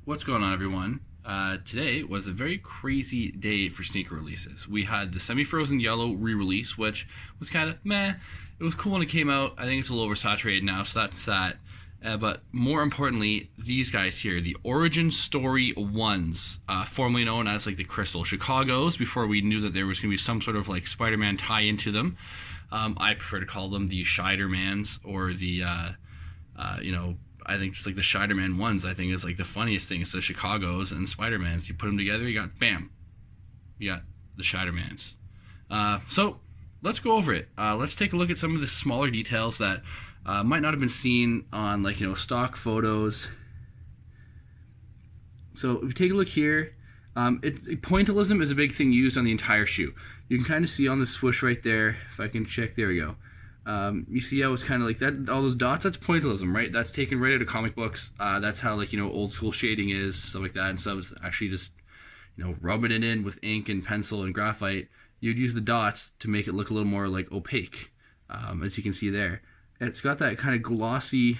What's going on, everyone? Today was a very crazy day for sneaker releases. We had the Semi-Frozen Yellow re-release, which was kind of meh. It was cool when it came out. I think it's a little oversaturated now, so that's that. But more importantly, these guys here, the Origin Story Ones, formerly known as like the Crystal Chicago's, before we knew that there was going to be some sort of like Spider-Man tie into them. I prefer to call them the Shidermans or the, I think just like the Shiderman ones, I think is like the funniest thing. It's the Chicago's and Spider-Mans. You put them together, you got, bam, you got the Shidermans. So let's go over it. Let's take a look at some of the smaller details that might not have been seen on stock photos. So if you take a look here, pointillism is a big thing used on the entire shoe. You can kind of see on the swoosh right there, if I can check, there we go. You see how it's kind of like that, all those dots, that's pointillism, right? That's taken right out of comic books. That's how old school shading is, stuff like that. And so it's actually just, rubbing it in with ink and pencil and graphite. You'd use the dots to make it look a little more like opaque, as you can see there. And it's got that kind of glossy,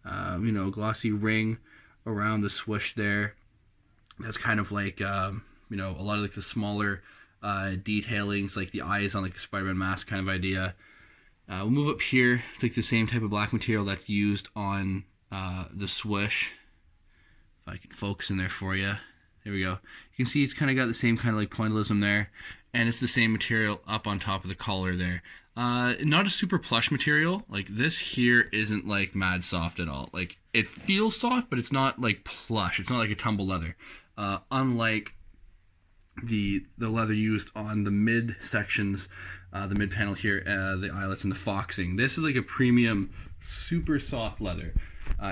glossy ring around the swoosh there. That's kind of like, a lot of like the smaller detailings, like the eyes on like a Spider-Man mask kind of idea. We'll move up here, take the same type of black material that's used on the swoosh. If I can focus in there for you. There we go. You can see it's kind of got the same kind of like pointillism there. And it's the same material up on top of the collar there. Not a super plush material. Like this here isn't like mad soft at all. Like it feels soft, but it's not like plush. It's not like a tumble leather. Unlike the leather used on the mid sections, the mid panel here, the eyelets and the foxing. This is like a premium, super soft leather.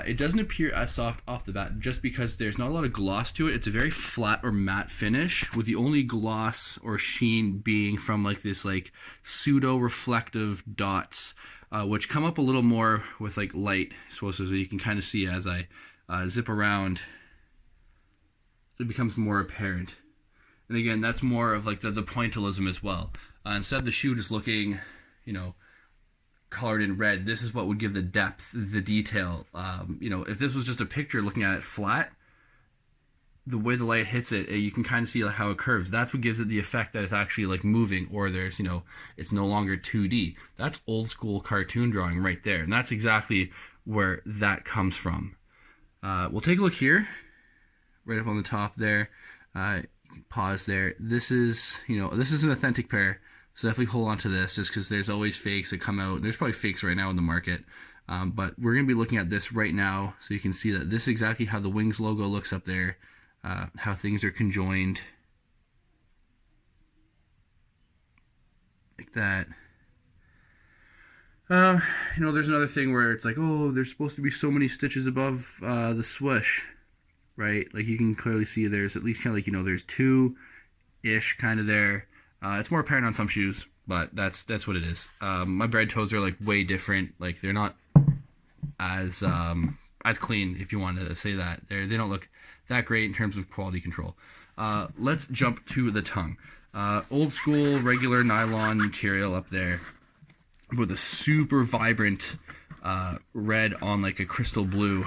It doesn't appear as soft off the bat just because there's not a lot of gloss to it. It's a very flat or matte finish, with the only gloss or sheen being from like this like pseudo reflective dots, which come up a little more with like light, so you can kind of see as I zip around, it becomes more apparent. And again, that's more of like the pointillism as well. Instead of the shoe just looking, colored in red, this is what would give the depth, the detail. If this was just a picture looking at it flat, the way the light hits it, you can kind of see like how it curves. That's what gives it the effect that it's actually like moving, or there's, it's no longer 2D. That's old school cartoon drawing right there. And that's exactly where that comes from. We'll take a look here, right up on the top there. Pause there. This is an authentic pair, so definitely hold on to this, just because there's always fakes that come out. There's probably fakes right now in the market, but we're going to be looking at this right now, so you can see that this is exactly how the Wings logo looks up there, how things are conjoined like that. There's another thing where it's like, oh, there's supposed to be so many stitches above the swoosh, right? Like you can clearly see there's at least kind of like, there's two-ish kind of there. It's more apparent on some shoes, but that's what it is. My bread toes are like way different. Like they're not as clean, if you want to say that. They don't look that great in terms of quality control. Let's jump to the tongue. Old school regular nylon material up there with a super vibrant red on like a crystal blue.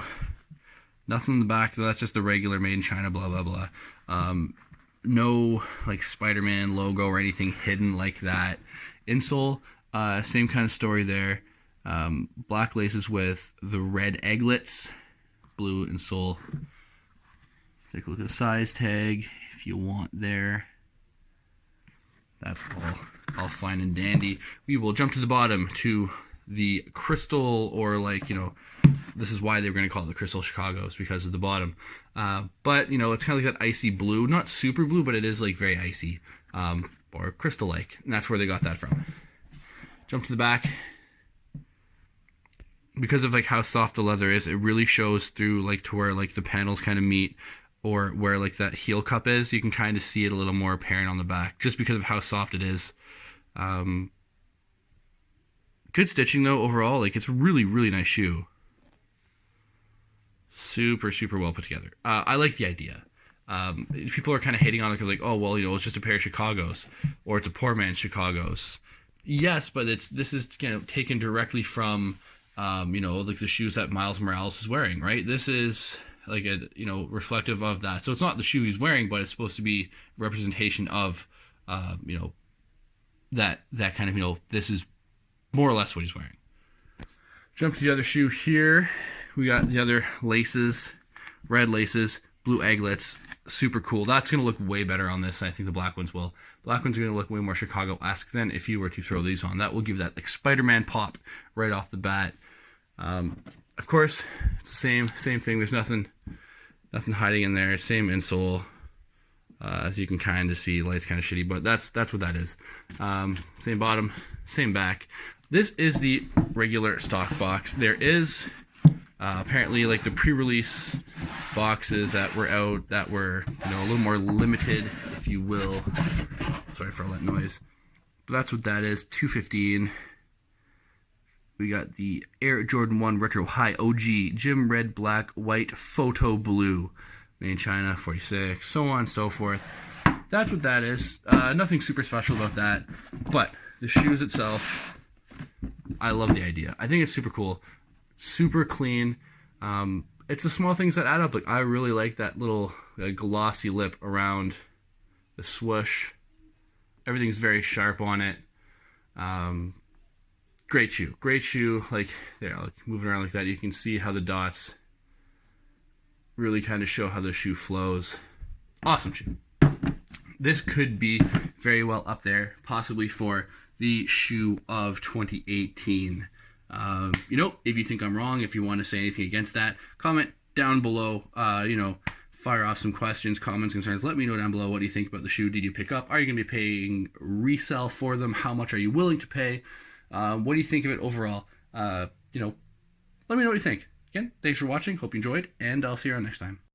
Nothing in the back, that's just the regular made in China, blah, blah, blah. No, like, Spider-Man logo or anything hidden like that. Insole, same kind of story there. Black laces with the red egglets, blue insole. Take a look at the size tag, if you want there. That's all fine and dandy. We will jump to the bottom to the crystal, or like, this is why they were going to call it the Crystal Chicago's, because of the bottom. But, it's kind of like that icy blue. Not super blue, but it is like very icy, or crystal-like. And that's where they got that from. Jump to the back. Because of like how soft the leather is, it really shows through like to where like the panels kind of meet, or where like that heel cup is. You can kind of see it a little more apparent on the back, just because of how soft it is. Good stitching though overall. Like it's a really, really nice shoe. Super, super well put together. I like the idea. People are kind of hating on it because like, oh well, it's just a pair of Chicago's, or it's a poor man's Chicago's. Yes, but this is taken directly from like the shoes that Miles Morales is wearing, right? This is like a, you know, reflective of that. So it's not the shoe he's wearing, but it's supposed to be representation of, you know, that kind of, you know, this is more or less what he's wearing. Jump to the other shoe here. We got the other laces, red laces, blue eglets, super cool. That's going to look way better on this. I think the black ones will. Black ones are going to look way more Chicago-esque than if you were to throw these on. That will give that like Spider-Man pop right off the bat. Of course, it's the same thing. There's nothing hiding in there. Same insole. As you can kind of see, light's kind of shitty, but that's what that is. Same bottom, same back. This is the regular stock box. There is apparently like the pre-release boxes that were out that were, you know, a little more limited, if you will. Sorry for all that noise, but that's what that is. $215. We got the Air Jordan 1 Retro High OG Gym Red, Black, White, Photo Blue, made in China, 46, so on and so forth. That's what that is. Nothing super special about that, but the shoes itself, I love the idea. I think it's super cool, super clean. It's the small things that add up. Like, I really like that little glossy lip around the swoosh. Everything's very sharp on it. Great shoe. Like, there, like moving around like that, you can see how the dots really kind of show how the shoe flows. Awesome shoe. This could be very well up there, possibly for the shoe of 2018. You know, if you think I'm wrong, if you want to say anything against that, comment down below. You know, fire off some questions, comments, concerns. Let me know down below what do you think about the shoe. Did you pick up? Are you going to be paying resale for them? How much are you willing to pay? What do you think of it overall? You know, let me know what you think. Again, thanks for watching. Hope you enjoyed, and I'll see you around next time.